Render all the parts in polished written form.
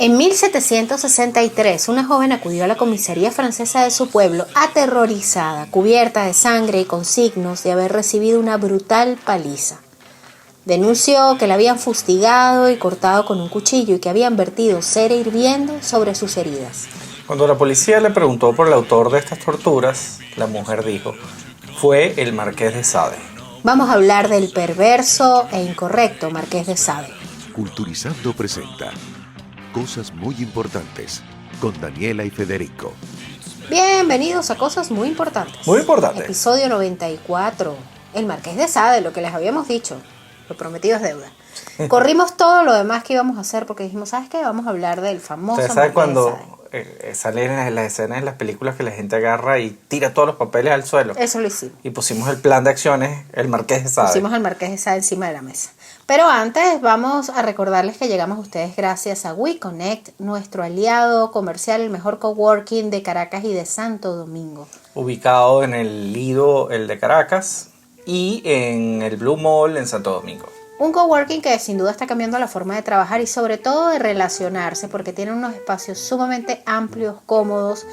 En 1763, una joven acudió a la comisaría francesa de su pueblo, aterrorizada, cubierta de sangre y con signos de haber recibido una brutal paliza. Denunció que la habían fustigado y cortado con un cuchillo y que habían vertido cera hirviendo sobre sus heridas. Cuando la policía le preguntó por el autor de estas torturas, la mujer dijo, fue el Marqués de Sade. Vamos a hablar del perverso e incorrecto Marqués de Sade. Culturizando presenta Cosas muy importantes con Daniela y Federico. Bienvenidos a Cosas Muy Importantes. Muy importante. Episodio 94. El Marqués de Sade, lo que les habíamos dicho. Lo prometido es deuda. Corrimos todo lo demás que íbamos a hacer porque dijimos, ¿sabes qué? Vamos a hablar del famoso ¿Ustedes saben Marqués de cuando Sade. salen en las escenas en las películas que la gente agarra y tira todos los papeles al suelo? Eso lo hicimos. Y pusimos el plan de acciones, el Marqués de Sade. Pusimos al Marqués de Sade encima de la mesa. Pero antes vamos a recordarles que llegamos a ustedes gracias a WeConnect, nuestro aliado comercial, el mejor coworking de Caracas y de Santo Domingo. Ubicado en el Lido, el de Caracas, y en el Blue Mall en Santo Domingo. Un coworking que sin duda está cambiando la forma de trabajar y sobre todo de relacionarse porque tienen unos espacios sumamente amplios, cómodos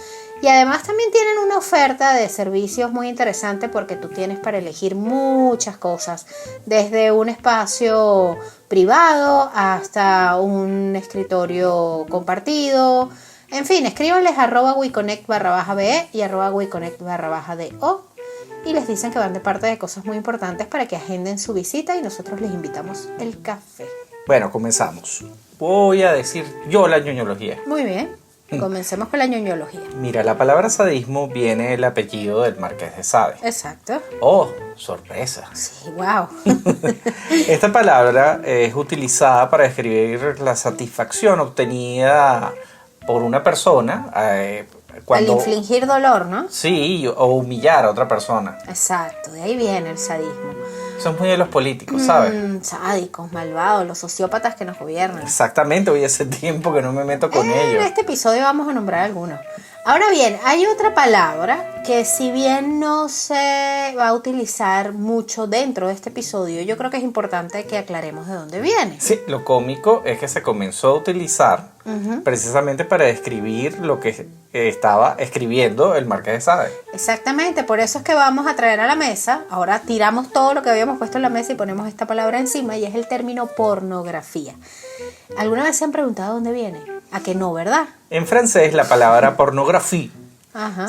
y además también tienen una oferta de servicios muy interesante porque tú tienes para elegir muchas cosas, desde un espacio privado hasta un escritorio compartido. En fin, escríbanles @weconnect_be y @weconnect_do y les dicen que van de parte de Cosas Muy Importantes para que agenden su visita y nosotros les invitamos el café. Bueno, comenzamos. Voy a decir yo la ñoñología. Muy bien, comencemos con la ñoñología. Mira, la palabra sadismo viene del apellido del Marqués de Sade. Exacto. ¡Oh, sorpresa! Sí, wow. Esta palabra es utilizada para describir la satisfacción obtenida por una persona cuando... Al infligir dolor, ¿no? Sí, o humillar a otra persona. Exacto, de ahí viene el sadismo. Son muy de los políticos, ¿sabes? Sádicos, malvados, los sociópatas que nos gobiernan. Exactamente, hoy hace tiempo que no me meto con ellos. En este episodio vamos a nombrar algunos. Ahora bien, hay otra palabra que si bien no se va a utilizar mucho dentro de este episodio, yo creo que es importante que aclaremos de dónde viene. Sí, lo cómico es que se comenzó a utilizar precisamente para describir lo que estaba escribiendo el Marqués de Sade. Exactamente, por eso es que vamos a traer a la mesa, ahora tiramos todo lo que habíamos puesto en la mesa y ponemos esta palabra encima y es el término pornografía. ¿Alguna vez se han preguntado dónde viene? ¿A que no, verdad? En francés la palabra pornographie Ajá.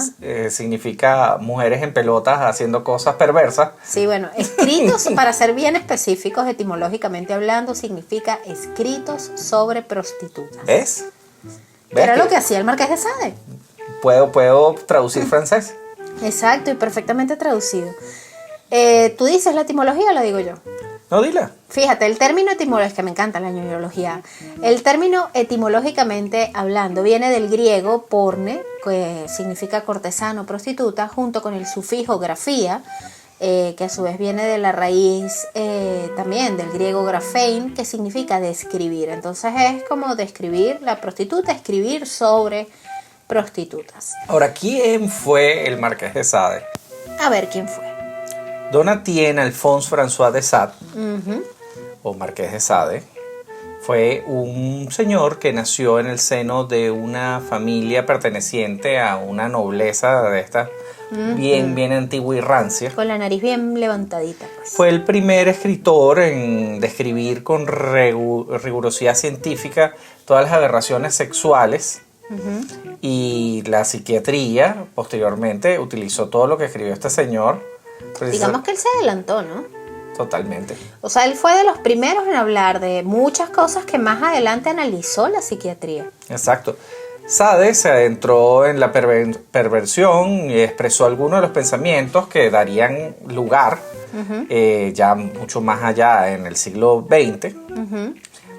significa mujeres en pelotas haciendo cosas perversas. Sí, bueno, escritos, para ser bien específicos, etimológicamente hablando, significa escritos sobre prostitutas. ¿Ves? Era lo que hacía el Marqués de Sade. ¿Puedo traducir francés? Exacto, y perfectamente traducido. ¿Tú dices la etimología o la digo yo? No, dila. Fíjate, el término etimológico, es que me encanta la ñoñología. El término etimológicamente hablando viene del griego porne, que significa cortesano, prostituta, junto con el sufijo grafía, que a su vez viene de la raíz también del griego grafein, que significa describir. Entonces es como describir la prostituta, escribir sobre prostitutas. Ahora, ¿quién fue el Marqués de Sade? A ver quién fue. Donatien Alphonse François de Sade, o Marqués de Sade, fue un señor que nació en el seno de una familia perteneciente a una nobleza de esta bien antigua y rancia. Con la nariz bien levantadita, pues. Fue el primer escritor en describir con rigurosidad científica todas las aberraciones sexuales. Y la psiquiatría, posteriormente, utilizó todo lo que escribió este señor. Digamos que él se adelantó, ¿no? Totalmente. O sea, él fue de los primeros en hablar de muchas cosas que más adelante analizó la psiquiatría. Exacto. Sade se adentró en la perversión y expresó algunos de los pensamientos que darían lugar, ya mucho más allá en el siglo XX,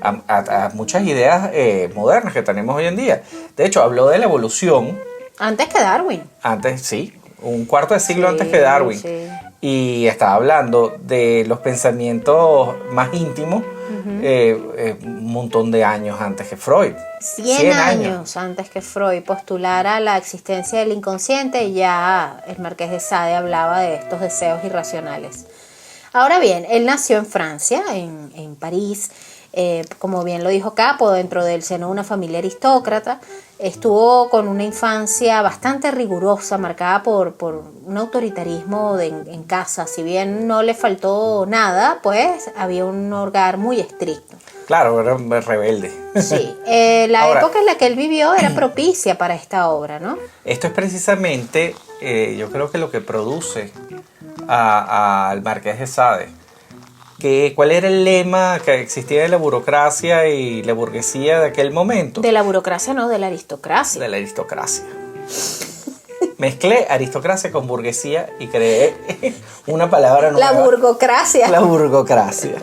a muchas ideas modernas que tenemos hoy en día. De hecho, habló de la evolución. Antes que Darwin. Antes, sí. Un cuarto de siglo antes que Darwin. Sí. Y estaba hablando de los pensamientos más íntimos un montón de años antes que Freud. 100 años antes que Freud postulara la existencia del inconsciente, ya el Marqués de Sade hablaba de estos deseos irracionales. Ahora bien, él nació en Francia, en París, como bien lo dijo Capo, dentro del seno de una familia aristócrata. Estuvo con una infancia bastante rigurosa, marcada por un autoritarismo en casa. Si bien no le faltó nada, pues había un hogar muy estricto. Claro, era rebelde. Sí, la época en la que él vivió era propicia para esta obra, ¿no? Esto es precisamente, yo creo que lo que produce al Marqués de Sade. ¿Cuál era el lema que existía de la burocracia y la burguesía de aquel momento? De la burocracia, no, de la aristocracia. De la aristocracia. Mezclé aristocracia con burguesía y creé una palabra nueva. La burgocracia. La burgocracia.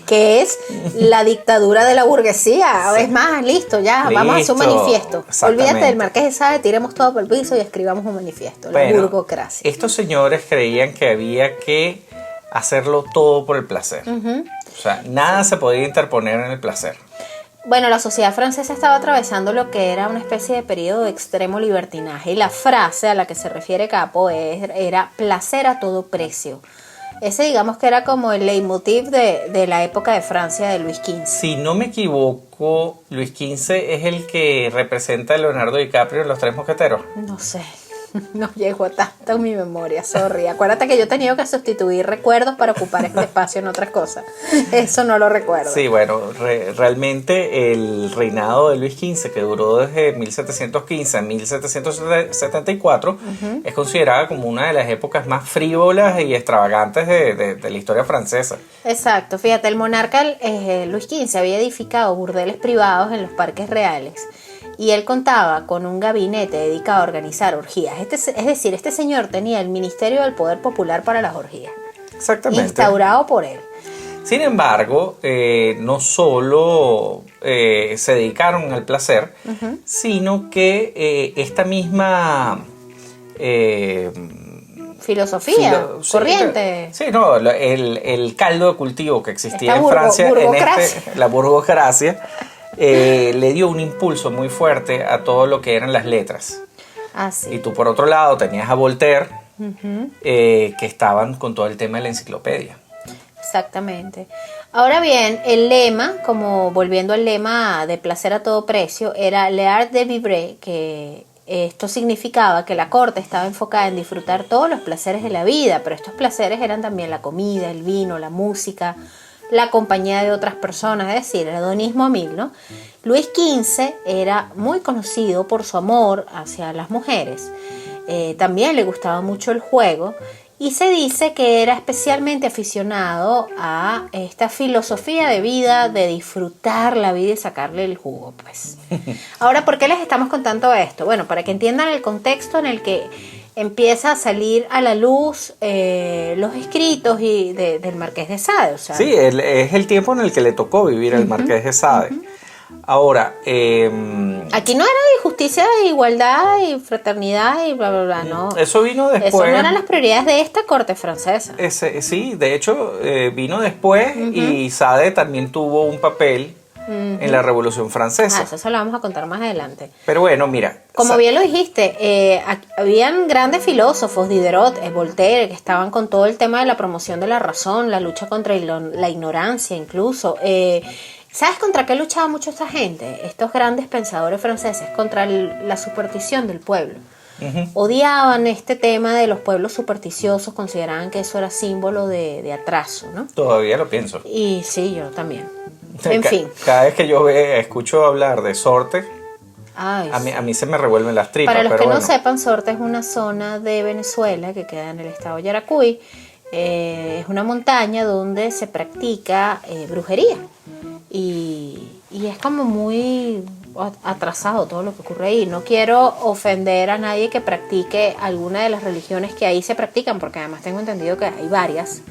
Que es la dictadura de la burguesía. Sí. Es más, listo, ya, vamos a hacer un manifiesto. Olvídate del Marqués de Sade, tiremos todo por el piso y escribamos un manifiesto. La burgocracia. Estos señores creían que había que hacerlo todo por el placer. O sea, nada se podía interponer en el placer. Bueno, la sociedad francesa estaba atravesando lo que era una especie de periodo de extremo libertinaje y la frase a la que se refiere Capo era placer a todo precio. Ese digamos que era como el leitmotiv de la época de Francia de Luis XV. Si no me equivoco, Luis XV es el que representa a Leonardo DiCaprio en Los Tres Mosqueteros. No sé. No llego a tanto en mi memoria, sorry. Acuérdate que yo he tenido que sustituir recuerdos para ocupar este espacio en otras cosas. Eso no lo recuerdo. Sí, bueno, realmente el reinado de Luis XV, que duró desde 1715 a 1774, es considerada como una de las épocas más frívolas y extravagantes de la historia francesa. Exacto, fíjate, el monarca Luis XV había edificado burdeles privados en los parques reales. Y él contaba con un gabinete dedicado a organizar orgías. Es decir, este señor tenía el Ministerio del Poder Popular para las Orgías. Exactamente. Instaurado por él. Sin embargo, no solo se dedicaron al placer, sino que esta misma filosofía, corriente. Sí, no, el caldo de cultivo que existía en Francia, la burgocracia, le dio un impulso muy fuerte a todo lo que eran las letras. Ah, sí. Y tú por otro lado tenías a Voltaire, que estaban con todo el tema de la enciclopedia. Exactamente. Ahora bien, el lema, como volviendo al lema de placer a todo precio, era l'art de vivre, que esto significaba que la corte estaba enfocada en disfrutar todos los placeres de la vida, pero estos placeres eran también la comida, el vino, la música, la compañía de otras personas, es decir, el hedonismo a mil, ¿no? Luis XV era muy conocido por su amor hacia las mujeres. También le gustaba mucho el juego y se dice que era especialmente aficionado a esta filosofía de vida, de disfrutar la vida y sacarle el jugo, pues. Ahora, ¿por qué les estamos contando esto? Bueno, para que entiendan el contexto en el que empieza a salir a la luz los escritos del Marqués de Sade. O sea, sí, es el tiempo en el que le tocó vivir al Marqués de Sade. Ahora, aquí no era de justicia, de igualdad y fraternidad y bla, bla, bla, no. Eso vino después. Eso no eran las prioridades de esta corte francesa. Sí, de hecho, vino después y Sade también tuvo un papel en la Revolución Francesa. Eso se lo vamos a contar más adelante. Pero bueno, mira. Como bien lo dijiste, habían grandes filósofos, Diderot, Voltaire, que estaban con todo el tema de la promoción de la razón, la lucha contra la ignorancia incluso. ¿Sabes contra qué luchaba mucho esta gente? Estos grandes pensadores franceses, contra la superstición del pueblo. Odiaban este tema de los pueblos supersticiosos, consideraban que eso era símbolo de atraso, ¿no? Todavía lo pienso. Y sí, yo también. En fin. Cada vez que yo escucho hablar de Sorte, Ay, a mí se me revuelven las tripas. Para los pero que no sepan, Sorte es una zona de Venezuela que queda en el estado de Yaracuy. Es una montaña donde se practica brujería. Y es como muy atrasado todo lo que ocurre ahí. No quiero ofender a nadie que practique alguna de las religiones que ahí se practican, porque además tengo entendido que hay varias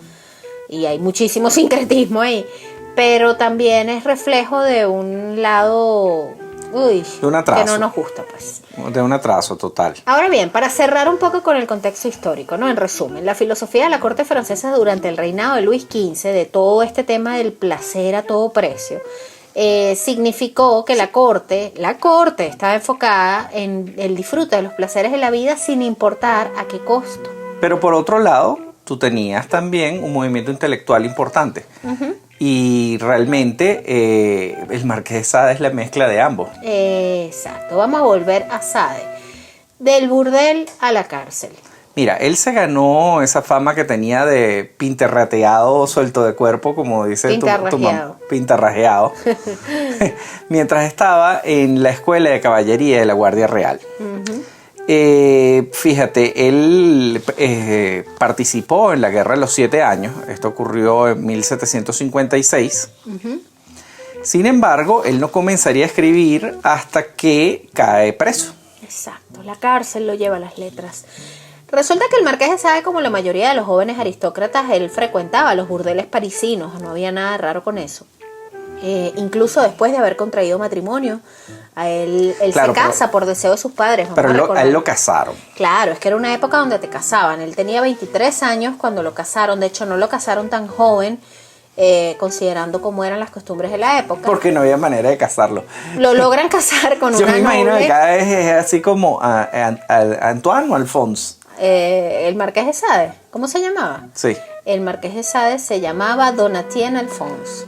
y hay muchísimo sincretismo ahí. Pero también es reflejo de un lado de un atraso, que no nos gusta, pues. De un atraso total. Ahora bien, para cerrar un poco con el contexto histórico, ¿no? En resumen, la filosofía de la corte francesa durante el reinado de Luis XV, de todo este tema del placer a todo precio, significó que la corte estaba enfocada en el disfrute de los placeres de la vida sin importar a qué costo. Pero por otro lado, tú tenías también un movimiento intelectual importante. Y realmente el Marqués de Sade es la mezcla de ambos. Exacto, vamos a volver a Sade. Del burdel a la cárcel. Mira, él se ganó esa fama que tenía de pintarrateado, suelto de cuerpo, como dice tu mamá. Pintarrajeado. Mientras estaba en la Escuela de Caballería de la Guardia Real. Fíjate, él participó en la Guerra de los 7 Años. Esto ocurrió en 1756. Sin embargo, él no comenzaría a escribir hasta que cae preso. Exacto, la cárcel lo lleva a las letras. Resulta que el Marqués de Sade, como la mayoría de los jóvenes aristócratas, él frecuentaba los burdeles parisinos, no había nada raro con eso. Incluso después de haber contraído matrimonio, él Claro, se casa por deseo de sus padres. Pero a él lo casaron. Claro, es que era una época donde te casaban. Él tenía 23 años cuando lo casaron. De hecho, no lo casaron tan joven, considerando cómo eran las costumbres de la época. Porque no había manera de casarlo. Lo logran casar con Yo una me imagino noble. que cada vez es así como Antoine o Alphonse. El Marqués de Sade, ¿cómo se llamaba? Sí. El Marqués de Sade se llamaba Donatien Alphonse.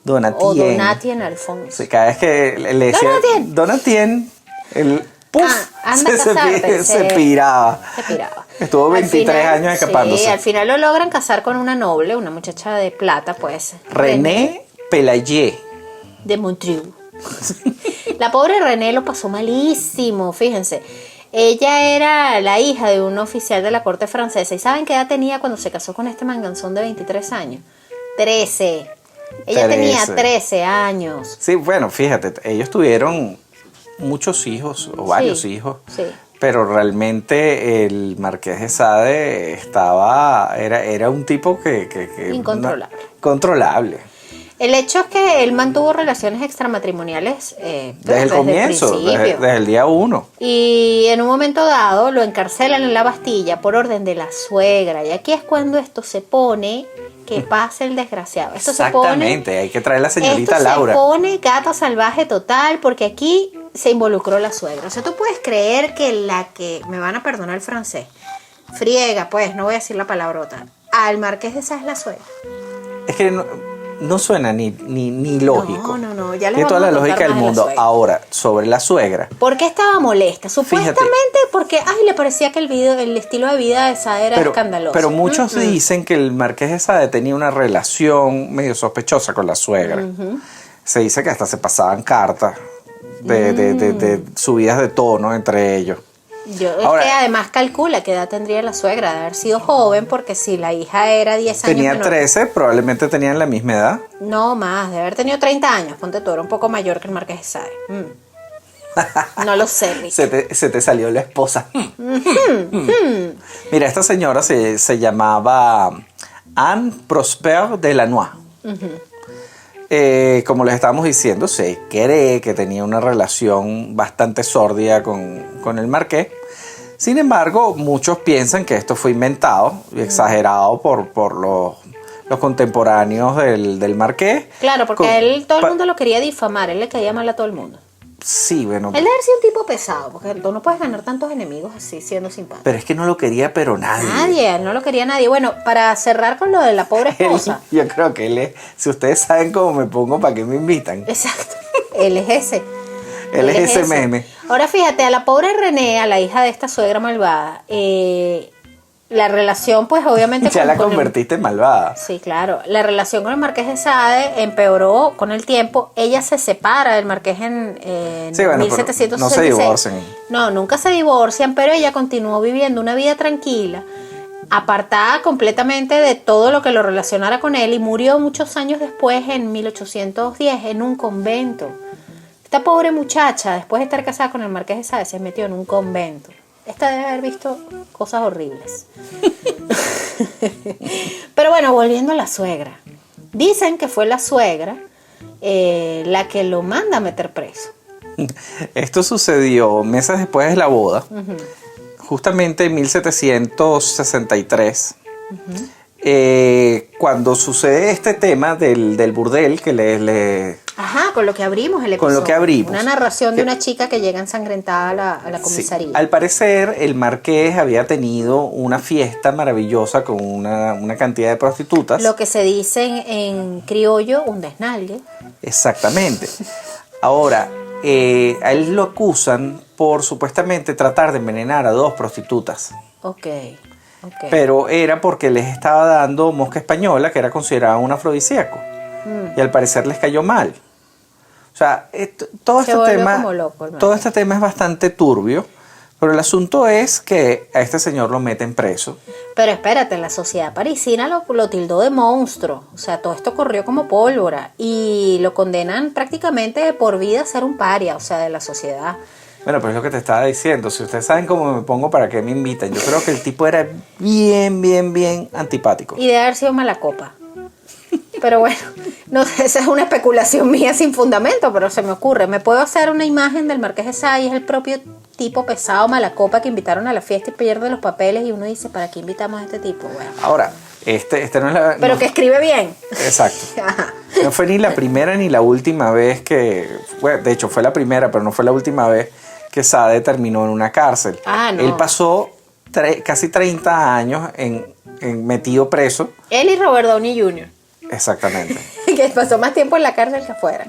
Donatien. O Donatien Alphonse. Sí, cada vez que le decía Donatien, el ¡puf! Anda a casarte, se piraba. Se piraba. Estuvo 23 años escapándose. Sí, al final lo logran casar con una noble, una muchacha de plata, pues. René Pelagier. De Montreux. La pobre René lo pasó malísimo, fíjense. Ella era la hija de un oficial de la corte francesa. ¿Y saben qué edad tenía cuando se casó con este manganzón de 23 años? 13. Ella tenía 13 años. Sí, bueno, fíjate, ellos tuvieron muchos hijos, o varios hijos. Sí. Pero realmente el Marqués de Sade era un tipo que Incontrolable. Controlable. El hecho es que él mantuvo relaciones extramatrimoniales Desde el comienzo, desde el día 1. Y en un momento dado lo encarcelan en la Bastilla por orden de la suegra. Y aquí es cuando esto se pone que pasa el desgraciado. Esto Exactamente, hay que traer a la señorita esto Laura. Se pone gato salvaje total porque aquí se involucró la suegra. O sea, tú puedes creer que la que, me van a perdonar el francés, friega, pues, no voy a decir la palabrota, al Marqués de Sade es la suegra. Es que no suena ni lógico. No, ya les Tiene toda vamos la a lógica contar del más de la mundo. suegra. Ahora, sobre la suegra. ¿Por qué estaba molesta? Supuestamente porque le parecía que el estilo de vida de Sade era escandaloso. Pero muchos dicen que el Marqués de Sade tenía una relación medio sospechosa con la suegra. Se dice que hasta se pasaban cartas de subidas de tono entre ellos. Ahora, es que además calcula qué edad tendría la suegra de haber sido joven, porque si la hija era 10 años tenía menor, 13, probablemente tenían la misma edad. No más, de haber tenido 30 años, ponte tú, era un poco mayor que el Marqués de Sade. No lo sé, Rick. Se te salió la esposa. Mira, esta señora se llamaba Anne Prosper de Lannoy. Como les estábamos diciendo, se cree que tenía una relación bastante sórdida con el marqués. Sin embargo, muchos piensan que esto fue inventado y exagerado por los contemporáneos del marqués. Claro, porque todo el mundo lo quería difamar, él le caía mal a todo el mundo. Sí, bueno. Él debe haber sido un tipo pesado, porque tú no puedes ganar tantos enemigos así siendo simpático. Pero es que no lo quería, pero nadie. Nadie, no lo quería nadie. Bueno, para cerrar con lo de la pobre esposa. Yo creo que él es, si ustedes saben cómo me pongo, ¿para qué me invitan? Exacto, él es ese. Él es ese meme. Ahora fíjate, a la pobre René, a la hija de esta suegra malvada, la relación pues obviamente... Ya la convertiste en malvada. Sí, claro. La relación con el Marqués de Sade empeoró con el tiempo. Ella se separa del Marqués en sí, bueno, 1766. No se divorcian. No, nunca se divorcian, pero ella continuó viviendo una vida tranquila, apartada completamente de todo lo que lo relacionara con él, y murió muchos años después, en 1810, en un convento. Esta pobre muchacha, después de estar casada con el Marqués de Sade, se metió en un convento. Esta debe haber visto cosas horribles. Pero bueno, volviendo a la suegra. Dicen que fue la suegra la que lo manda a meter preso. Esto sucedió meses después de la boda, justamente en 1763, cuando sucede este tema del burdel que Ajá, con lo que abrimos el episodio. Con lo que abrimos. Una narración de una chica que llega ensangrentada a la comisaría. Sí. Al parecer, el marqués había tenido una fiesta maravillosa con una cantidad de prostitutas. Lo que se dice en criollo, un desnalgue. Exactamente. Ahora, a él lo acusan por supuestamente tratar de envenenar a 2 prostitutas. Ok. Pero era porque les estaba dando mosca española, que era considerada un afrodisíaco. Y al parecer les cayó mal. O sea, todo este tema es bastante turbio, pero el asunto es que a este señor lo meten preso. Pero espérate, la sociedad parisina lo tildó de monstruo. O sea, todo esto corrió como pólvora. Y lo condenan prácticamente de por vida a ser un paria, o sea, de la sociedad. Bueno, pues es lo que te estaba diciendo. Si ustedes saben cómo me pongo, ¿para qué me invitan? Yo creo que el tipo era bien antipático. Y de haber sido mala copa. Pero bueno, no sé, esa es una especulación mía sin fundamento, pero se me ocurre. Me puedo hacer una imagen del Marqués de Sade, es el propio tipo pesado, mala copa que invitaron a la fiesta y pierde los papeles y uno dice, ¿para qué invitamos a este tipo? Bueno. Ahora, este no es la... Pero no, que escribe bien. Exacto. No fue ni la primera ni la última vez que... Bueno, de hecho, fue la primera, pero no fue la última vez que Sade terminó en una cárcel. Ah, no. Él pasó casi 30 años metido preso. Él y Robert Downey Jr. Exactamente. Que pasó más tiempo en la cárcel que afuera.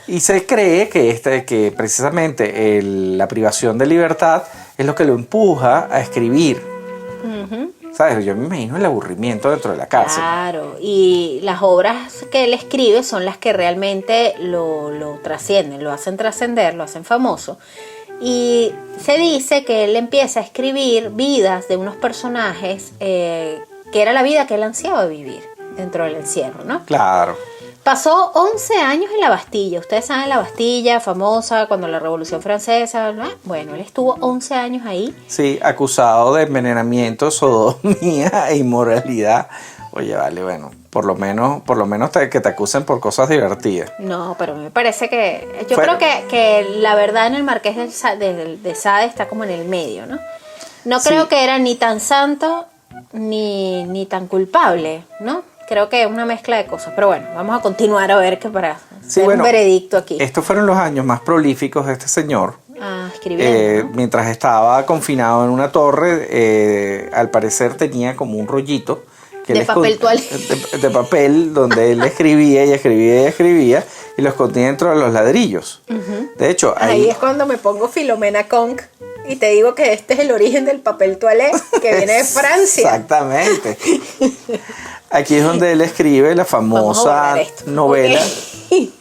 Y se cree que precisamente la privación de libertad es lo que lo empuja a escribir. ¿Sabes? Yo me imagino el aburrimiento dentro de la cárcel. Claro, y las obras que él escribe son las que realmente lo trascienden, lo hacen trascender, lo hacen famoso. Y se dice que él empieza a escribir vidas de unos personajes que era la vida que él ansiaba vivir dentro del encierro, ¿no? Claro. Pasó 11 años en la Bastilla. Ustedes saben la Bastilla, famosa cuando la Revolución Francesa, ¿no? Bueno, él estuvo 11 años ahí. Sí, acusado de envenenamiento, sodomía e inmoralidad. Oye, vale, bueno, por lo menos que te acusen por cosas divertidas. No, pero me parece que... Yo creo que la verdad en el Marqués de Sade está como en el medio, ¿no? No creo Sí. que era ni tan santo ni tan culpable, ¿no? Creo que es una mezcla de cosas. Pero bueno, vamos a continuar a ver qué para hacer un veredicto aquí. Estos fueron los años más prolíficos de este señor. Escribiendo, ¿no? Mientras estaba confinado en una torre, al parecer tenía como un rollito De papel toalé. de papel donde él escribía y lo escondía dentro de los ladrillos. De hecho, Ahí es cuando me pongo Filomena Conk y te digo que este es el origen del papel toalé que viene de Francia. Exactamente. Aquí es donde él escribe la famosa novela. Okay.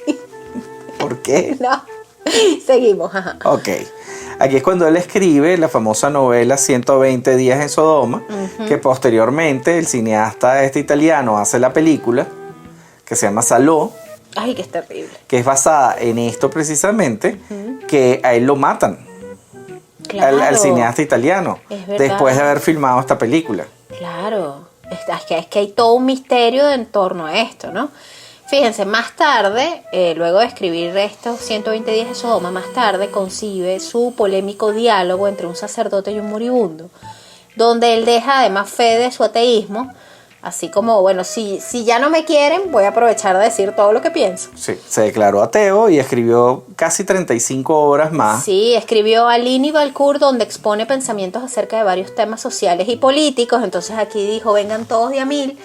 ¿Por qué? No, seguimos. Ajá. Ok. Aquí es cuando él escribe la famosa novela 120 días en Sodoma, que posteriormente el cineasta italiano hace la película, que se llama Salò. Ay, que es terrible. Que es basada en esto precisamente, que a él lo matan. Claro. Al cineasta italiano, Es verdad. después de haber filmado esta película. Claro, es que hay todo un misterio en torno a esto, ¿no? Fíjense, más tarde, luego de escribir estos 120 días de Sodoma, más tarde concibe su polémico diálogo entre un sacerdote y un moribundo, donde él deja además fe de su ateísmo, así como, bueno, si ya no me quieren, voy a aprovechar de decir todo lo que pienso. Sí, se declaró ateo y escribió casi 35 obras más. Sí, escribió Aline y Valcourt, donde expone pensamientos acerca de varios temas sociales y políticos. Entonces aquí dijo, vengan todos de a mil,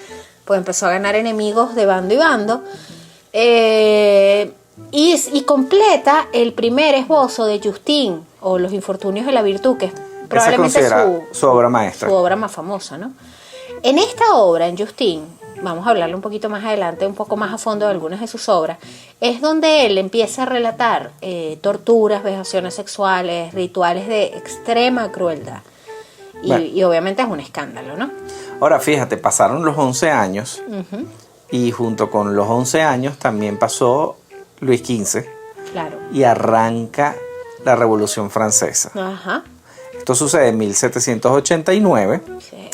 pues empezó a ganar enemigos de bando y bando. Y completa el primer esbozo de Justin, o Los infortunios de la virtud, que es probablemente su obra maestra. Su obra más famosa, ¿no? En esta obra, en Justin, vamos a hablarle un poquito más adelante, un poco más a fondo de algunas de sus obras, es donde él empieza a relatar torturas, vejaciones sexuales, rituales de extrema crueldad. Y obviamente es un escándalo, ¿no? Ahora, fíjate, pasaron los 11 años y junto con los 11 años también pasó Luis XV. Claro. Y arranca la Revolución Francesa. Ajá. Esto sucede en 1789. Sí.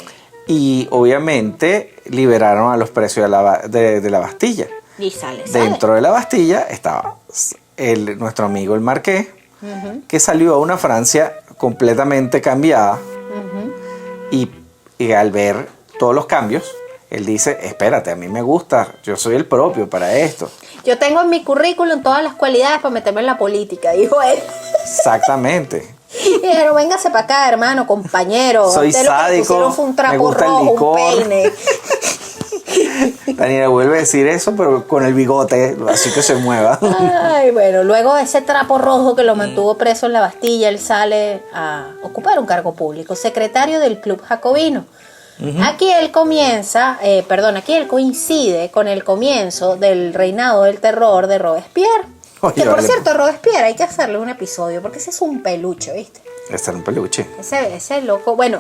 Y obviamente liberaron a los presos de la Bastilla. Y sale. Dentro de la Bastilla estaba nuestro amigo el Marqués, que salió a una Francia completamente cambiada. Y al ver todos los cambios, Él dice, espérate, a mí me gusta, yo soy el propio para esto. Yo tengo en mi currículum todas las cualidades para meterme en la política, dijo él. Exactamente. Pero véngase para acá, hermano, compañero. Soy Usted lo que sádico, pusieron fue un me trapo gusta el rojo, licor. un peine. Daniela vuelve a decir eso, pero con el bigote, así que se mueva. Ay, bueno, luego de ese trapo rojo que lo mantuvo preso en la Bastilla, él sale a ocupar un cargo público, secretario del Club Jacobino. Aquí él aquí él coincide con el comienzo del reinado del terror de Robespierre. Oye, Que por vale. cierto, Robespierre hay que hacerle un episodio, porque ese es un peluche, ¿viste? Este era un peluche. Ese loco. Bueno,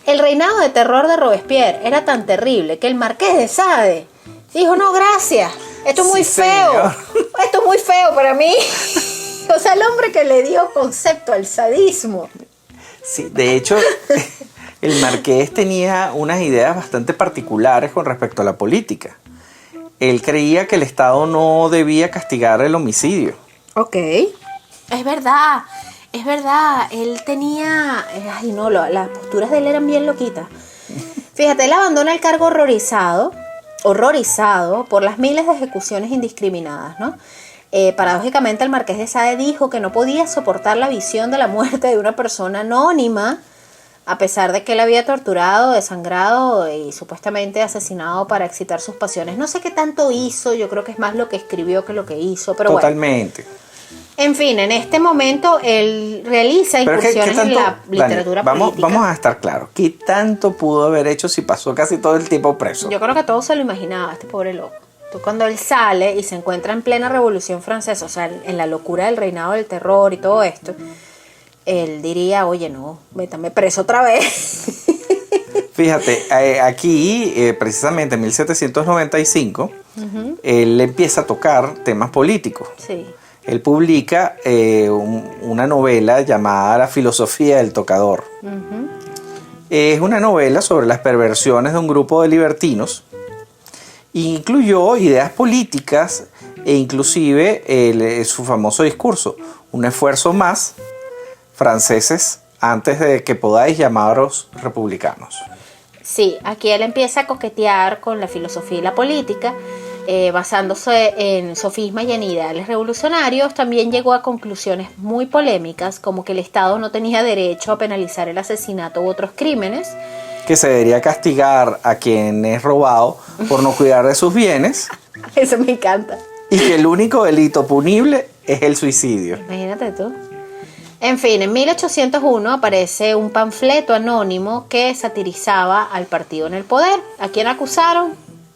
el reinado de terror de Robespierre era tan terrible que el marqués de Sade dijo, no, gracias, esto es muy Sí, feo, señor. esto es muy feo para mí. O sea, el hombre que le dio concepto al sadismo. Sí, de hecho, el marqués tenía unas ideas bastante particulares con respecto a la política. Él creía que el Estado no debía castigar el homicidio. Ok. Es verdad, él tenía, ay no, las posturas de él eran bien loquitas. Fíjate, él abandona el cargo horrorizado por las miles de ejecuciones indiscriminadas, ¿no? Paradójicamente el marqués de Sade dijo que no podía soportar la visión de la muerte de una persona anónima, a pesar de que él había torturado, desangrado y supuestamente asesinado para excitar sus pasiones. No sé qué tanto hizo, yo creo que es más lo que escribió que lo que hizo, pero Totalmente. bueno. En fin, en este momento él realiza Pero incursiones en la Dani, literatura política. vamos a estar claros. ¿Qué tanto pudo haber hecho si pasó casi todo el tiempo preso? Yo creo que todo se lo imaginaba, este pobre loco. Tú cuando él sale y se encuentra en plena Revolución Francesa, o sea, en la locura del reinado del terror y todo esto, él diría, oye, no, métame preso otra vez. Fíjate, aquí, precisamente en 1795, él empieza a tocar temas políticos. Sí. Él publica una novela llamada La filosofía del tocador. Es una novela sobre las perversiones de un grupo de libertinos. Incluyó ideas políticas e inclusive su famoso discurso, un esfuerzo más, franceses, antes de que podáis llamaros republicanos. Sí, aquí él empieza a coquetear con la filosofía y la política, basándose en sofismas y en ideales revolucionarios. También llegó a conclusiones muy polémicas, como que el Estado no tenía derecho a penalizar el asesinato u otros crímenes. Que se debería castigar a quien es robado por no cuidar de sus bienes. Eso me encanta. Y que el único delito punible es el suicidio. Imagínate tú. En fin, en 1801 aparece un panfleto anónimo que satirizaba al partido en el poder. ¿A quién acusaron?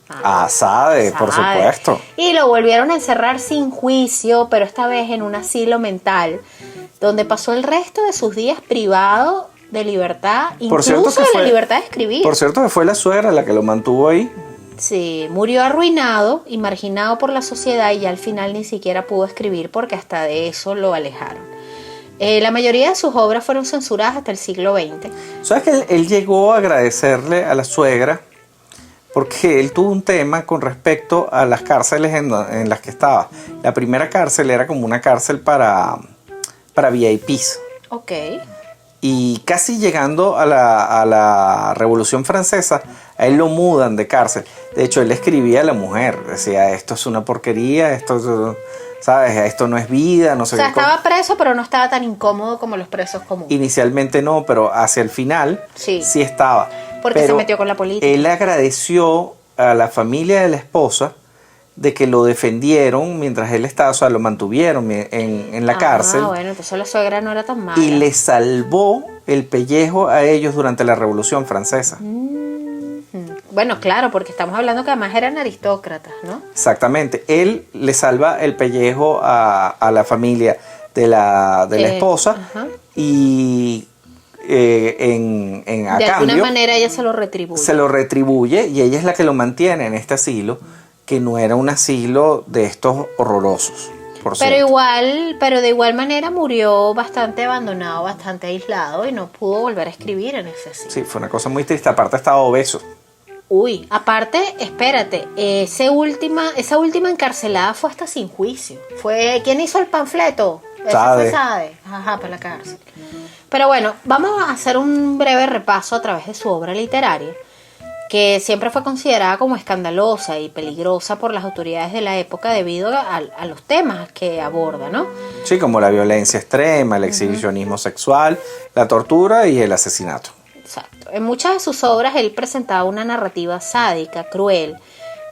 A Sade, por supuesto. Y lo volvieron a encerrar sin juicio, pero esta vez en un asilo mental, donde pasó el resto de sus días privado de libertad, incluso de la libertad de escribir. Por cierto que fue la suegra la que lo mantuvo ahí. Sí, murió arruinado y marginado por la sociedad y ya al final ni siquiera pudo escribir porque hasta de eso lo alejaron. La mayoría de sus obras fueron censuradas hasta el siglo XX. ¿Sabes que él llegó a agradecerle a la suegra? Porque él tuvo un tema con respecto a las cárceles en las que estaba. La primera cárcel era como una cárcel para VIPs. Ok. Y casi llegando a la Revolución Francesa, a él lo mudan de cárcel. De hecho, él escribía a la mujer. Decía, esto es una porquería, ¿sabes? Esto no es vida, no sé O sea, qué. estaba preso, pero no estaba tan incómodo como los presos comunes. Inicialmente no, pero hacia el final sí estaba. Porque pero se metió con la política. Él agradeció a la familia de la esposa de que lo defendieron mientras él estaba, o sea, lo mantuvieron en la cárcel. Ah, bueno, entonces la suegra no era tan mala. Y le salvó el pellejo a ellos durante la Revolución Francesa. Bueno, claro, porque estamos hablando que además eran aristócratas, ¿no? Exactamente. Él le salva el pellejo a la familia de la esposa. Ajá. Y a de cambio, alguna manera ella se lo retribuye. Se lo retribuye y ella es la que lo mantiene en este asilo, que no era un asilo de estos horrorosos. Pero de igual manera murió bastante abandonado, bastante aislado y no pudo volver a escribir en ese asilo. Sí, fue una cosa muy triste. Aparte estaba obeso. Aparte, espérate, esa última encarcelada fue hasta sin juicio. ¿Quién hizo el panfleto? Sade. Ajá, para la cárcel. Pero bueno, vamos a hacer un breve repaso a través de su obra literaria. que siempre fue considerada como escandalosa y peligrosa por las autoridades de la época debido a los temas que aborda, ¿no? Sí, como la violencia extrema, el exhibicionismo sexual, la tortura y el asesinato. Exacto. En muchas de sus obras él presentaba una narrativa sádica, cruel,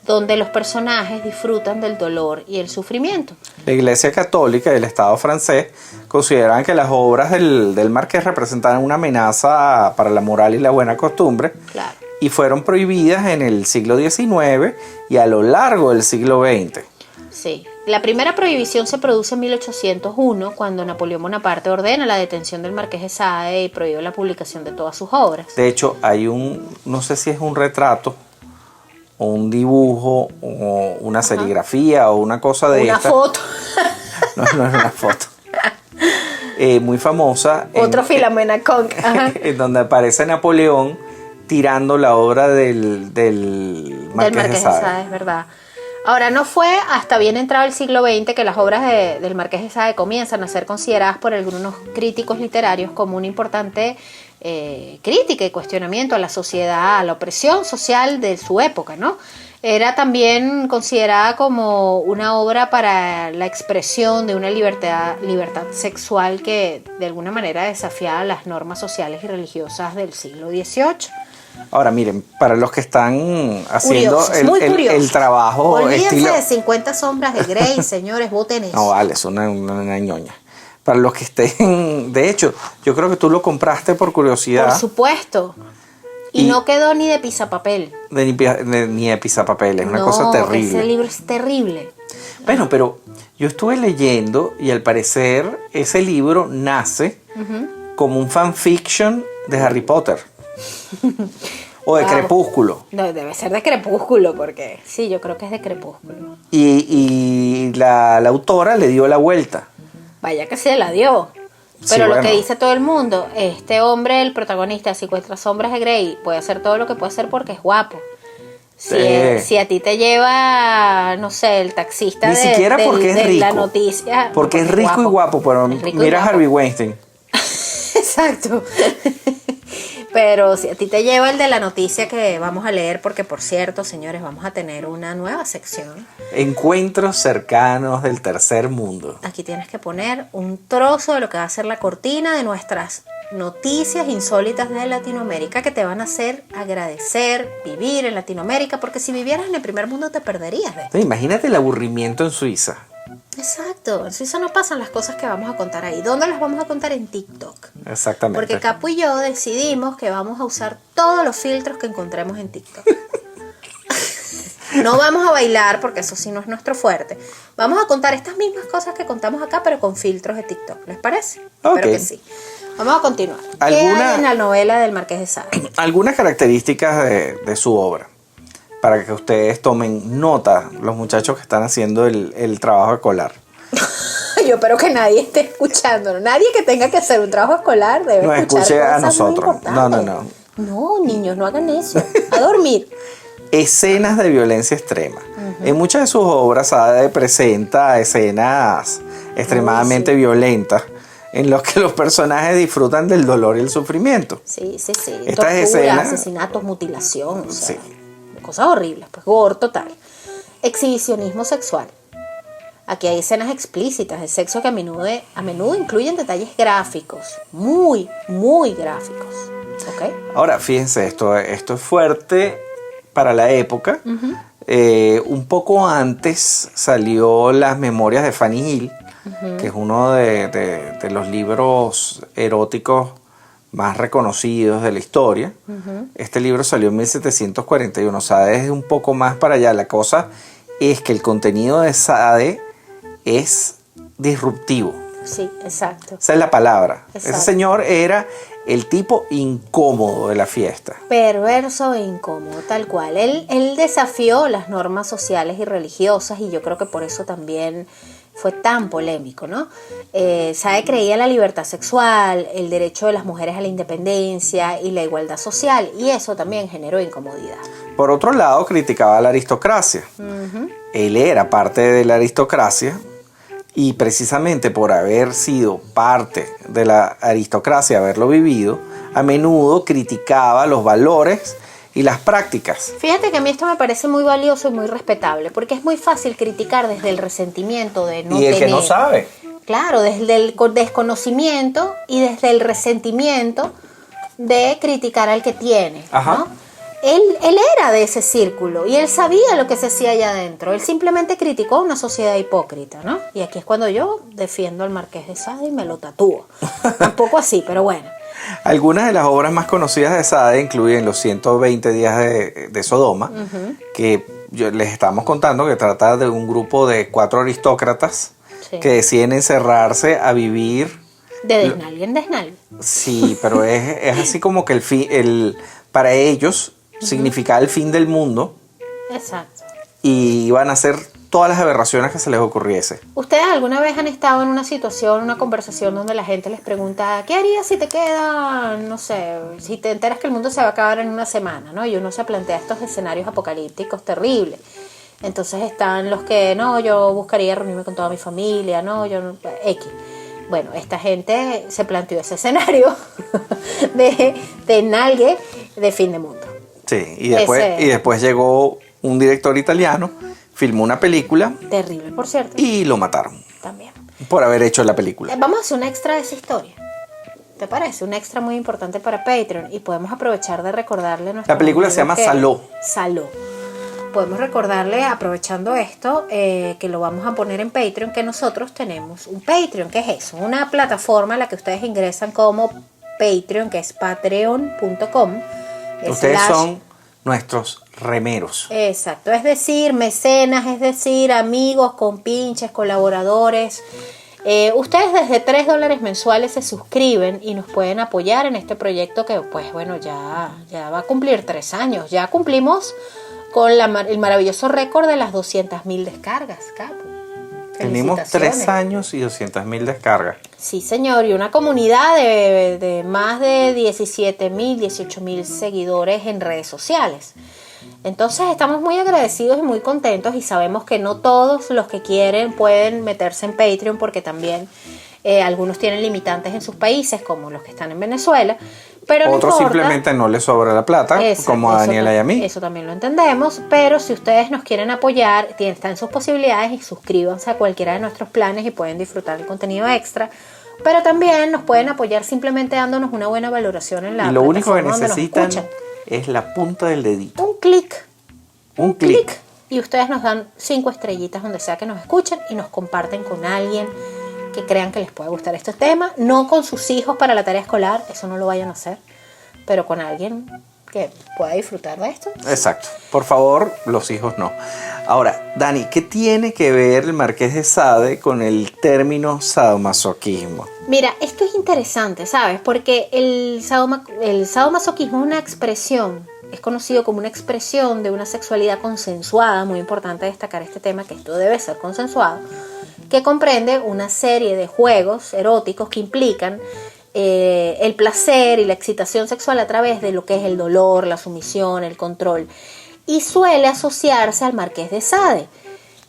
donde los personajes disfrutan del dolor y el sufrimiento. La Iglesia Católica y el Estado francés consideran que las obras del Marqués representaban una amenaza para la moral y la buena costumbre, Claro. y fueron prohibidas en el siglo XIX y a lo largo del siglo XX. Sí. La primera prohibición se produce en 1801, cuando Napoleón Bonaparte ordena la detención del Marqués de Sade y prohíbe la publicación de todas sus obras. De hecho, hay no sé si es un retrato o un dibujo o una serigrafía o una cosa de Una esta. foto. No es una foto. Muy famosa. Otro Filomena Conk. Ajá. En donde aparece Napoleón tirando la obra del Del Marqués de Sade. es verdad. Ahora, no fue hasta bien entrado el siglo XX que las obras del Marqués de Sade comienzan a ser consideradas por algunos críticos literarios como una importante crítica y cuestionamiento a la sociedad, a la opresión social de su época, ¿no? Era también considerada como una obra para la expresión de una libertad sexual que de alguna manera desafiaba las normas sociales y religiosas del siglo XVIII. Ahora miren, para los que están haciendo Curiosos, muy curiosos. el trabajo Olvídense estilo... de 50 sombras de Grey, señores, voten eso. No, vale, es una ñoña. Para los que estén... De hecho, yo creo que tú lo compraste por curiosidad. Por supuesto. Y no quedó ni de pisapapel. Ni de pisapapel, es una cosa terrible. Ese libro es terrible. Bueno, pero yo estuve leyendo y al parecer ese libro nace como un fanfiction de Harry Potter. O de Wow. Crepúsculo. No, debe ser de Crepúsculo, porque sí, yo creo que es de Crepúsculo. Y la autora le dio la vuelta. Vaya que se la dio. Sí, Pero lo bueno. que dice todo el mundo, este hombre, el protagonista de 50 sombras de Grey, puede hacer todo lo que puede hacer porque es guapo. Si a ti te lleva, no sé, el taxista Ni siquiera porque es rico. la noticia. Porque es rico y guapo, pero Es rico y mira a guapo. Harvey Weinstein. Exacto. Pero si a ti te lleva el de la noticia que vamos a leer, porque por cierto, señores, vamos a tener una nueva sección. Encuentros cercanos del tercer mundo. Aquí tienes que poner un trozo de lo que va a ser la cortina de nuestras noticias insólitas de Latinoamérica que te van a hacer agradecer vivir en Latinoamérica, porque si vivieras en el primer mundo te perderías de esto. Sí, imagínate el aburrimiento en Suiza. Exacto, en Suiza no pasan las cosas que vamos a contar ahí. ¿Dónde las vamos a contar? En TikTok. Exactamente. Porque Capu y yo decidimos que vamos a usar todos los filtros que encontremos en TikTok. No vamos a bailar porque eso sí no es nuestro fuerte. Vamos a contar estas mismas cosas que contamos acá, pero con filtros de TikTok. ¿Les parece? Ok. Espero que sí. Vamos a continuar. ¿Qué ¿Alguna- hay en la novela del Marqués de Sade? Algunas características de su obra, para que ustedes tomen nota, los muchachos que están haciendo el trabajo escolar. Yo espero que nadie esté escuchando. Nadie que tenga que hacer un trabajo escolar debe Nos escuchar escuche a cosas muy nosotros. importantes. No. No, niños, no hagan eso. A dormir. Escenas de violencia extrema. En muchas de sus obras Sade presenta escenas extremadamente violentas en los que los personajes disfrutan del dolor y el sufrimiento. Sí. Estas Tortura, escenas- asesinatos, mutilación. O sea, Sí. cosas horribles. Pues gore total. Exhibicionismo sexual. Aquí hay escenas explícitas de sexo que a menudo incluyen detalles gráficos. Muy, muy gráficos. ¿Ok? Ahora, fíjense, esto es fuerte para la época. Un poco antes salió Las Memorias de Fanny Hill, que es uno de los libros eróticos más reconocidos de la historia. Este libro salió en 1741, Sade es un poco más para allá. La cosa es que el contenido de Sade es disruptivo. Sí, exacto. Esa es la palabra. Exacto. Ese señor era el tipo incómodo de la fiesta. Perverso e incómodo, tal cual. Él desafió las normas sociales y religiosas y yo creo que por eso también fue tan polémico, ¿no? Sade creía en la libertad sexual, el derecho de las mujeres a la independencia y la igualdad social, y eso también generó incomodidad. Por otro lado, criticaba a la aristocracia. Él era parte de la aristocracia y precisamente por haber sido parte de la aristocracia, haberlo vivido, a menudo criticaba los valores y las prácticas. Fíjate que a mí esto me parece muy valioso y muy respetable, porque es muy fácil criticar desde el resentimiento de no Y el tener. que no sabe. Claro, desde el desconocimiento y desde el resentimiento de criticar al que tiene, Ajá. ¿no? Él era de ese círculo y él sabía lo que se hacía allá adentro. Él simplemente criticó a una sociedad hipócrita, ¿no? Y aquí es cuando yo defiendo al Marqués de Sade y me lo tatúo. Tampoco así, pero bueno. Algunas de las obras más conocidas de Sade incluyen Los 120 días de Sodoma, que les estamos contando que trata de un grupo de 4 aristócratas Sí. que deciden encerrarse a vivir. De desnalgue en desnalgue. Sí, pero es así como que para ellos significaba el fin del mundo Exacto. y iban a hacer todas las aberraciones que se les ocurriese. ¿Ustedes alguna vez han estado en una situación, una conversación donde la gente les pregunta, ¿qué harías si te queda, no sé, si te enteras que el mundo se va a acabar en una semana, ¿no? Y uno se plantea estos escenarios apocalípticos terribles. Entonces están los que, no, yo buscaría reunirme con toda mi familia, no, yo no, X. Bueno, esta gente se planteó ese escenario de nalgue de fin de mundo. Sí, y después llegó un director italiano, filmó una película Terrible, por cierto. y lo mataron También. por haber hecho la película. Vamos a hacer un extra de esa historia. ¿Te parece? Un extra muy importante para Patreon y podemos aprovechar de recordarle a nuestros La película se amigos llama Saló. Saló. Podemos recordarle, aprovechando esto, que lo vamos a poner en Patreon, que nosotros tenemos un Patreon. ¿Qué es eso? Una plataforma a la que ustedes ingresan como Patreon, que es patreon.com. Ustedes son nuestros remeros. Exacto, es decir, mecenas, es decir, amigos, compinches, colaboradores. Ustedes desde $3 mensuales se suscriben y nos pueden apoyar en este proyecto que, pues bueno, ya va a cumplir 3 años. Ya cumplimos con el maravilloso récord de las 200.000 descargas, capo. Tenemos 3 años y 200.000 descargas. Sí, señor, y una comunidad de más de 17.000, 18.000 seguidores en redes sociales. Entonces estamos muy agradecidos y muy contentos y sabemos que no todos los que quieren pueden meterse en Patreon porque también algunos tienen limitantes en sus países, como los que están en Venezuela. Pero Otros no importa. simplemente no les sobra la plata, como a Daniela y a mí. Eso también lo entendemos, pero si ustedes nos quieren apoyar, están en sus posibilidades y suscríbanse a cualquiera de nuestros planes y pueden disfrutar del contenido extra. Pero también nos pueden apoyar simplemente dándonos una buena valoración en la Y lo único que plataforma donde nos necesitan escuchan. es la punta del dedito. Un clic. Un clic. Y ustedes nos dan 5 estrellitas donde sea que nos escuchen y nos comparten con alguien que crean que les puede gustar este tema. No con sus hijos para la tarea escolar, eso no lo vayan a hacer, pero con alguien que pueda disfrutar de esto. Exacto. Por favor, los hijos no. Ahora, Dani, ¿qué tiene que ver el Marqués de Sade con el término sadomasoquismo? Mira, esto es interesante, ¿sabes? Porque el sadomasoquismo es una expresión, es conocido como una expresión de una sexualidad consensuada, muy importante destacar este tema, que esto debe ser consensuado, que comprende una serie de juegos eróticos que implican el placer y la excitación sexual a través de lo que es el dolor, la sumisión, el control, y suele asociarse al Marqués de Sade,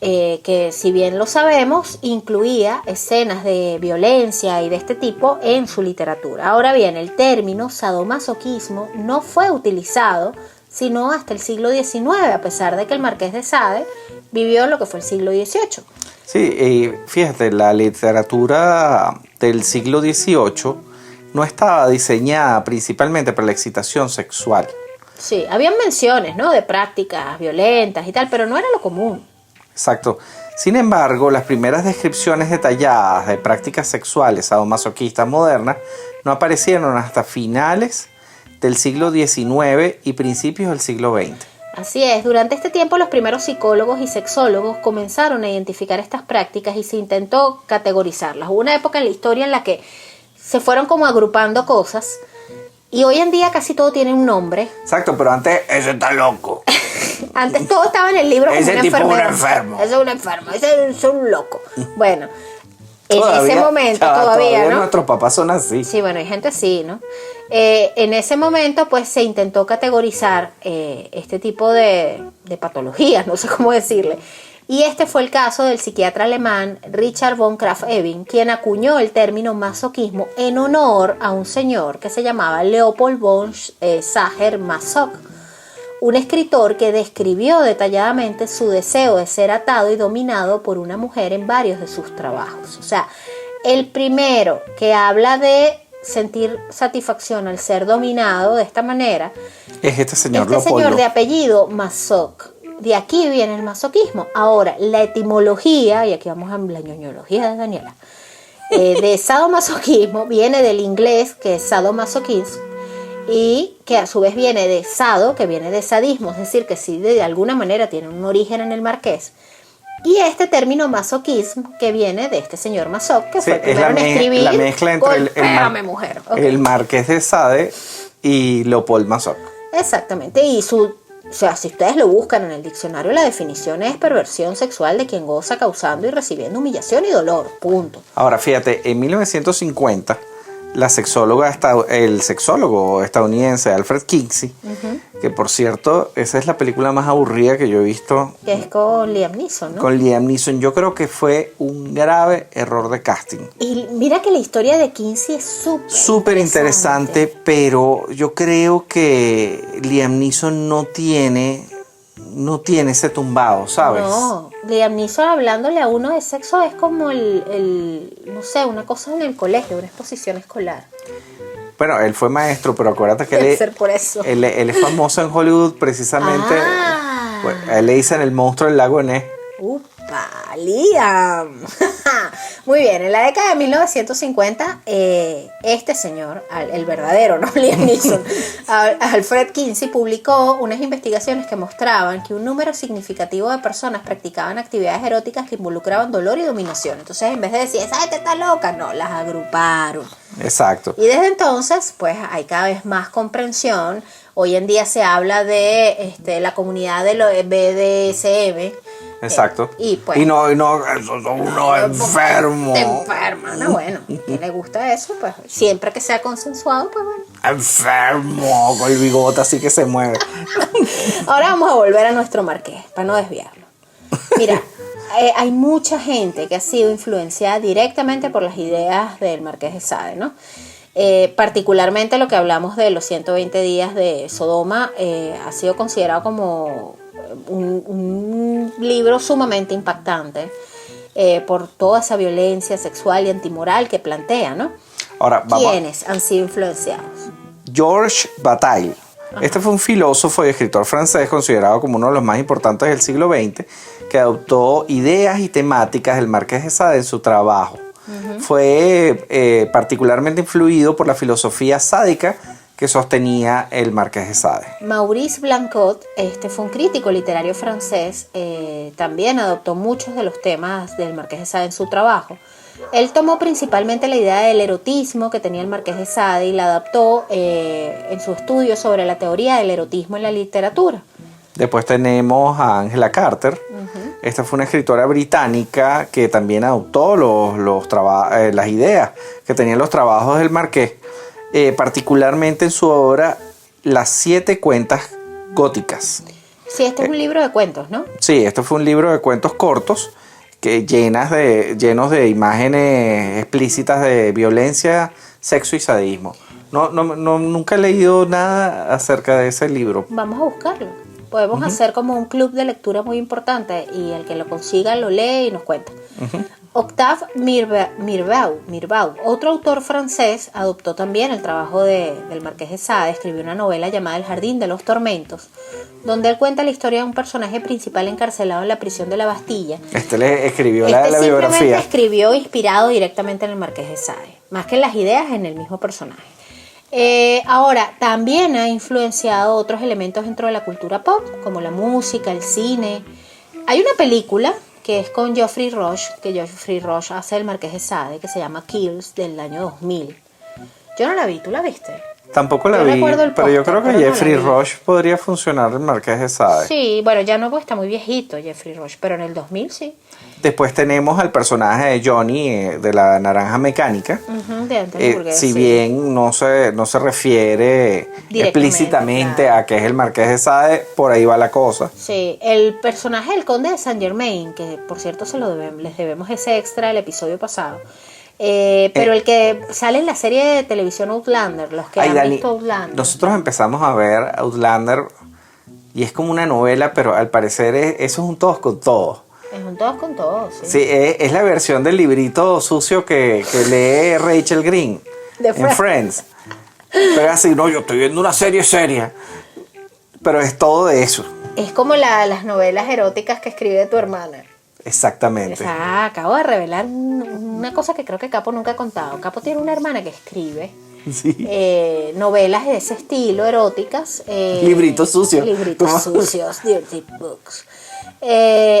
que si bien lo sabemos, incluía escenas de violencia y de este tipo en su literatura. Ahora bien, el término sadomasoquismo no fue utilizado sino hasta el siglo XIX, a pesar de que el Marqués de Sade vivió en lo que fue el siglo XVIII. Sí, fíjate, la literatura del siglo XVIII no estaba diseñada principalmente para la excitación sexual. Sí, habían menciones, ¿no?, de prácticas violentas y tal, pero no era lo común. Exacto. Sin embargo, las primeras descripciones detalladas de prácticas sexuales sadomasoquistas modernas no aparecieron hasta finales del siglo XIX y principios del siglo XX. Así es, durante este tiempo los primeros psicólogos y sexólogos comenzaron a identificar estas prácticas y se intentó categorizarlas. Hubo una época en la historia en la que se fueron como agrupando cosas y hoy en día casi todo tiene un nombre. Exacto, pero antes ese está loco. Antes todo estaba en el libro como Ese una tipo es un enfermedad. enfermo. Ese es un enfermo, ese es un loco. Bueno, en Todavía, ese momento chaval, todavía, ¿no? Nuestros papás son así. Sí, bueno, hay gente así, ¿no? En ese momento, pues, se intentó categorizar este tipo de patologías, no sé cómo decirle. Y este fue el caso del psiquiatra alemán Richard von Krafft-Ebing, quien acuñó el término masoquismo en honor a un señor que se llamaba Leopold von Sacher-Masoch. un escritor que describió detalladamente su deseo de ser atado y dominado por una mujer en varios de sus trabajos. O sea, el primero que habla de sentir satisfacción al ser dominado de esta manera es este señor este Leopoldo. señor de apellido Masoch. De aquí viene el masoquismo. Ahora, la etimología, y aquí vamos a la ñoñología de Daniela, de sadomasoquismo viene del inglés, que es sadomasochism, y que a su vez viene de sado, que viene de sadismo, es decir, que sí de alguna manera tiene un origen en el marqués. Y este término masoquismo, que viene de este señor Masoch, que fue el primero en escribir la mezcla entre Golpéame, mujer. Okay. el Marqués de Sade y Leopold Masoch. Exactamente, y o sea, si ustedes lo buscan en el diccionario, la definición es perversión sexual de quien goza causando y recibiendo humillación y dolor, punto. Ahora, fíjate, en 1950, el sexólogo estadounidense Alfred Kinsey, que por cierto, esa es la película más aburrida que yo he visto. Que es con Liam Neeson, ¿no? Con Liam Neeson, yo creo que fue un grave error de casting. Y mira que la historia de Kinsey es súper interesante, pero yo creo que Liam Neeson no tiene ese tumbado, ¿sabes? No, Liam Neeson hablándole a uno de sexo es como no sé, una cosa en el colegio, una exposición escolar. Bueno, él fue maestro, pero acuérdate que él es famoso en Hollywood precisamente. Pues, a él le dicen el monstruo del lago Ness. ¡Upa! ¡Liam! Muy bien, en la década de 1950, este señor, el verdadero, ¿no? Liam Neeson, Alfred Kinsey, publicó unas investigaciones que mostraban que un número significativo de personas practicaban actividades eróticas que involucraban dolor y dominación. Entonces, en vez de decir, esa gente está loca, no, las agruparon. Exacto. Y desde entonces, pues, hay cada vez más comprensión. Hoy en día se habla de la comunidad de los BDSM. Exacto. Y pues. Y no, uno enfermo. Te enferma, ¿no? Bueno, ¿quién le gusta eso? Pues siempre que sea consensuado, pues bueno. Enfermo, con el bigote así que se mueve. Ahora vamos a volver a nuestro marqués, para no desviarlo. Mira, hay mucha gente que ha sido influenciada directamente por las ideas del Marqués de Sade, ¿no? Particularmente lo que hablamos de los 120 días de Sodoma ha sido considerado como un libro sumamente impactante por toda esa violencia sexual y antimoral que plantea, ¿no? Ahora, ¿Quiénes han sido influenciados? Georges Bataille. Este fue un filósofo y escritor francés considerado como uno de los más importantes del siglo XX, que adoptó ideas y temáticas del Marqués de Sade en su trabajo. Fue particularmente influido por la filosofía sádica que sostenía el Marqués de Sade. Maurice Blancot, fue un crítico literario francés, también adoptó muchos de los temas del Marqués de Sade en su trabajo. Él tomó principalmente la idea del erotismo que tenía el Marqués de Sade y la adaptó en su estudio sobre la teoría del erotismo en la literatura. Después tenemos a Angela Carter. Esta fue una escritora británica que también adoptó las ideas que tenían los trabajos del Marqués, particularmente en su obra Las 7 cuentas góticas. Sí, este es un libro de cuentos, ¿no? Sí, este fue un libro de cuentos cortos llenos de imágenes explícitas de violencia, sexo y sadismo. Nunca he leído nada acerca de ese libro. Vamos a buscarlo. Podemos hacer como un club de lectura muy importante y el que lo consiga lo lee y nos cuenta. Octave Mirbeau, otro autor francés, adoptó también el trabajo del Marqués de Sade. Escribió una novela llamada El Jardín de los Tormentos, donde él cuenta la historia de un personaje principal encarcelado en la prisión de la Bastilla. Le escribió la biografía. Simplemente escribió inspirado directamente en el Marqués de Sade, más que en las ideas en el mismo personaje. Ahora, también ha influenciado otros elementos dentro de la cultura pop, como la música, el cine. Hay una película que es con Geoffrey Rush, que Geoffrey Rush hace el Marqués de Sade, que se llama Kills, del año 2000. Yo no la vi, ¿tú la viste? Tampoco la vi, pero yo creo que Geoffrey Rush podría funcionar el Marqués de Sade. Sí, bueno, ya no, pues está muy viejito Geoffrey Rush, pero en el 2000 sí. Después tenemos al personaje de Johnny de la Naranja Mecánica. De Anthony Burgess, si bien no se refiere explícitamente a que es el Marqués de Sade, por ahí va la cosa. Sí, el personaje del Conde de Saint Germain, que por cierto les debemos ese extra del episodio pasado. Pero el que sale en la serie de televisión Outlander, los que han visto Outlander. Nosotros empezamos a ver Outlander y es como una novela, pero al parecer eso es un todos con todos. Es un todos con todos, sí. Sí, es la versión del librito sucio que lee Rachel Green De en Friends. Pero es así, no, yo estoy viendo una serie seria. Pero es todo de eso. Es como las novelas eróticas que escribe tu hermana. Exactamente. Acabo de revelar una cosa que creo que Capo nunca ha contado. Capo tiene una hermana que escribe Sí. novelas de ese estilo, eróticas. Libritos sucios. Libritos sucios, dirty books.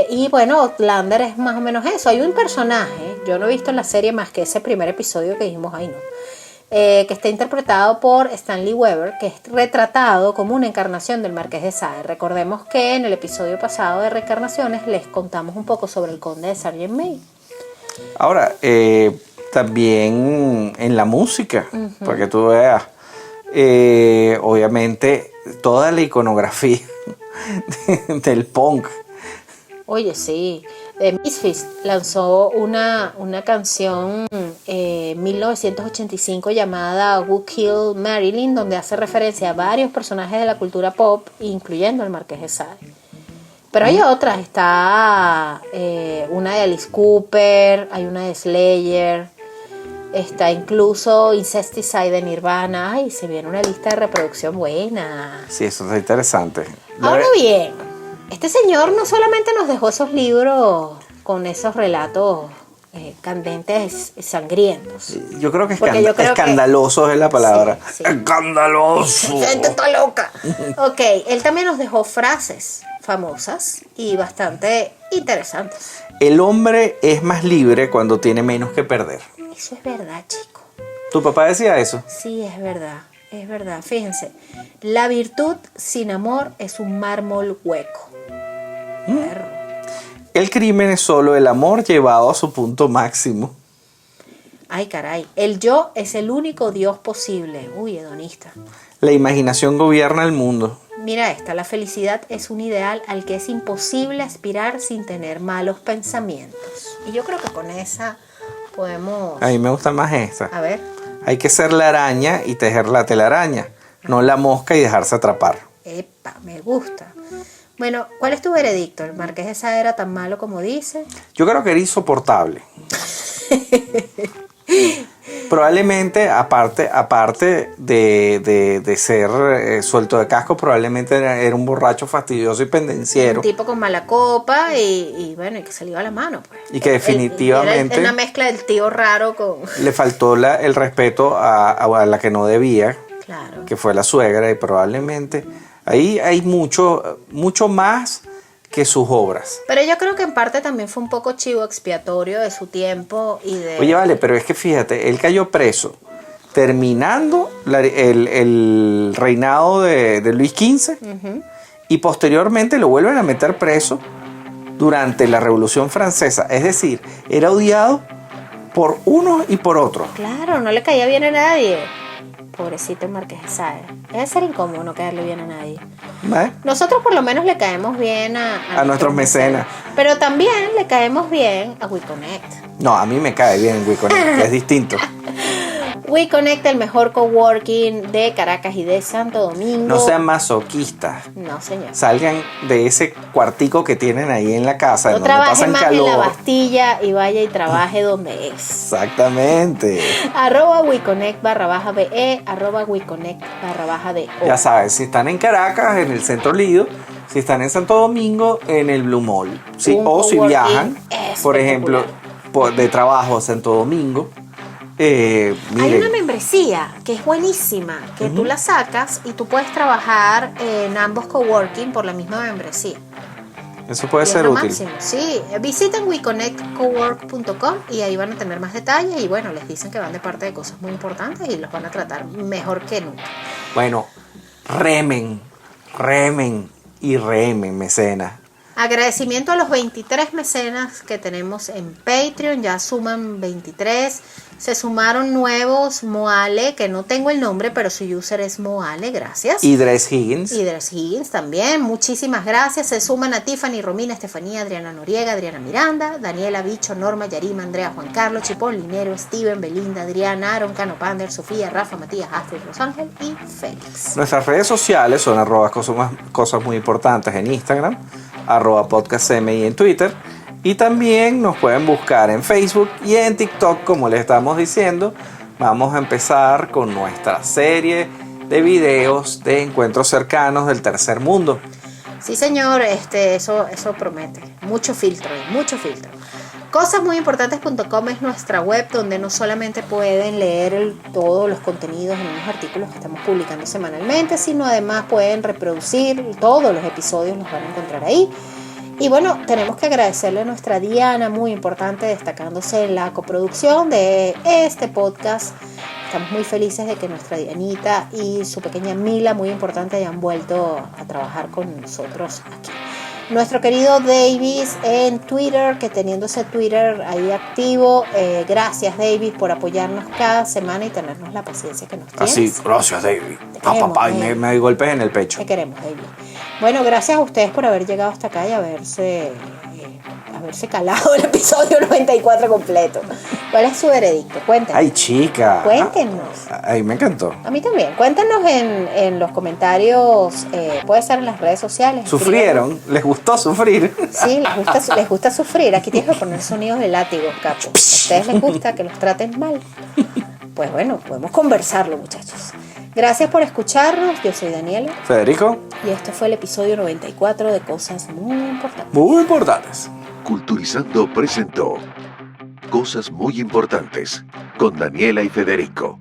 Y bueno, Outlander es más o menos eso. Hay un personaje, yo no he visto en la serie más que ese primer episodio que dijimos ahí, ¿no? Que está interpretado por Stanley Weber, que es retratado como una encarnación del Marqués de Sade. Recordemos que en el episodio pasado de Reencarnaciones les contamos un poco sobre el conde de Sargent May. Ahora, también en la música, para que tú veas, obviamente toda la iconografía del punk. Oye, sí. Misfits lanzó una canción en 1985 llamada Who Killed Marilyn, donde hace referencia a varios personajes de la cultura pop, incluyendo el Marqués de Sade. Pero hay otras, está una de Alice Cooper, hay una de Slayer, está incluso Incesticide de Nirvana. Ay, se viene una lista de reproducción buena. Sí, eso está interesante. Ahora bien, este señor no solamente nos dejó esos libros con esos relatos candentes, sangrientos. Yo creo que escandaloso es la palabra. Sí, sí. ¡Escandaloso! Gente está loca. Ok, él también nos dejó frases famosas y bastante interesantes. El hombre es más libre cuando tiene menos que perder. Eso es verdad, chico. ¿Tu papá decía eso? Sí, es verdad. Es verdad. Fíjense, la virtud sin amor es un mármol hueco. Perro. El crimen es solo el amor llevado a su punto máximo. Ay, caray. El yo es el único Dios posible. Uy, hedonista. La imaginación gobierna el mundo. Mira esta, la felicidad es un ideal al que es imposible aspirar sin tener malos pensamientos. Y yo creo que con esa podemos... A mí me gusta más esta. A ver. Hay que ser la araña y tejer la telaraña, no la mosca y dejarse atrapar. Epa, me gusta. Bueno, ¿cuál es tu veredicto? ¿El Marqués de Sade era tan malo como dice? Yo creo que era insoportable. Probablemente, aparte de ser suelto de casco, probablemente era un borracho fastidioso y pendenciero. Un tipo con mala copa y bueno, y que se le iba la mano, pues. Y que definitivamente... Era una mezcla del tío raro con... Le faltó el respeto a la que no debía, Claro. que fue la suegra, y probablemente... Ahí hay mucho más que sus obras. Pero yo creo que en parte también fue un poco chivo expiatorio de su tiempo y de... Oye, vale, pero es que fíjate, él cayó preso terminando el reinado de Luis XV y posteriormente lo vuelven a meter preso durante la Revolución Francesa. Es decir, era odiado por unos y por otros. Claro, no le caía bien a nadie. Pobrecito el Marqués de Sade. Debe ser incómodo no caerle bien a nadie. ¿Vale? Nosotros por lo menos le caemos bien a nuestros mecenas. Pero también le caemos bien a WeConnect. No, a mí me cae bien WeConnect, es distinto. WeConnect, el mejor coworking de Caracas y de Santo Domingo. No sean masoquistas. No, señor. Salgan de ese cuartico que tienen ahí en la casa, No donde trabaje pasan más calor. en la Bastilla y vaya y trabaje donde es. Exactamente. @WeConnect_BE, @WeConnect_DO. Ya sabes, si están en Caracas, en el Centro Lido, si están en Santo Domingo, en el Blue Mall. Sí, Un o si coworking viajan, por espectacular. ejemplo, de trabajo a Santo Domingo. Hay Miren, una membresía que es buenísima, que tú la sacas y tú puedes trabajar en ambos coworking por la misma membresía. eso puede Y es ser lo útil. máximo. Sí, visiten weconnectcowork.com y ahí van a tener más detalles y bueno, les dicen que van de parte de cosas muy importantes y los van a tratar mejor que nunca. Bueno, remen y remen, mecenas. Agradecimiento a los 23 mecenas que tenemos en Patreon, ya suman 23. Se sumaron nuevos, Moale, que no tengo el nombre, pero su user es Moale, gracias. Idres Higgins. Idres Higgins también, muchísimas gracias. Se suman a Tiffany, Romina, Estefanía, Adriana Noriega, Adriana Miranda, Daniela, Bicho, Norma, Yarima, Andrea, Juan Carlos, Chipón, Linero, Steven, Belinda, Adriana, Aaron, Cano Pander, Sofía, Rafa, Matías, Astrid, Rosángel y Félix. Nuestras redes sociales son @cosas muy importantes en Instagram, @podcastcmi en Twitter. Y también nos pueden buscar en Facebook y en TikTok, como les estamos diciendo. Vamos a empezar con nuestra serie de videos de encuentros cercanos del tercer mundo. Sí, señor, eso promete. Mucho filtro. Cosasmuyimportantes.com es nuestra web donde no solamente pueden leer todos los contenidos en unos artículos que estamos publicando semanalmente, sino además pueden reproducir todos los episodios, los van a encontrar ahí. Y bueno, tenemos que agradecerle a nuestra Diana, muy importante, destacándose en la coproducción de este podcast. Estamos muy felices de que nuestra Dianita y su pequeña Mila, muy importante, hayan vuelto a trabajar con nosotros aquí. Nuestro querido Davis en Twitter, que teniendo ese Twitter ahí activo, gracias Davis por apoyarnos cada semana y tenernos la paciencia que nos tienes. Así, gracias Davis. Papá, y me doy golpes en el pecho. Te queremos, Davis. Bueno, gracias a ustedes por haber llegado hasta acá y haberse calado el episodio 94 completo. ¿Cuál es su veredicto? Cuéntenos. Ay, chica. Cuéntenos. Ay, me encantó. A mí también. Cuéntenos en los comentarios, puede ser en las redes sociales. ¿Sufrieron? ¿Les gustó sufrir? Sí, les gusta sufrir. Aquí tienes que poner sonidos de látigo, capo. ¿A ustedes les gusta que los traten mal? Pues bueno, podemos conversarlo, muchachos. Gracias por escucharnos. Yo soy Daniela. Federico. Y este fue el episodio 94 de Cosas Muy Importantes. Muy importantes. Culturizando presentó Cosas Muy Importantes con Daniela y Federico.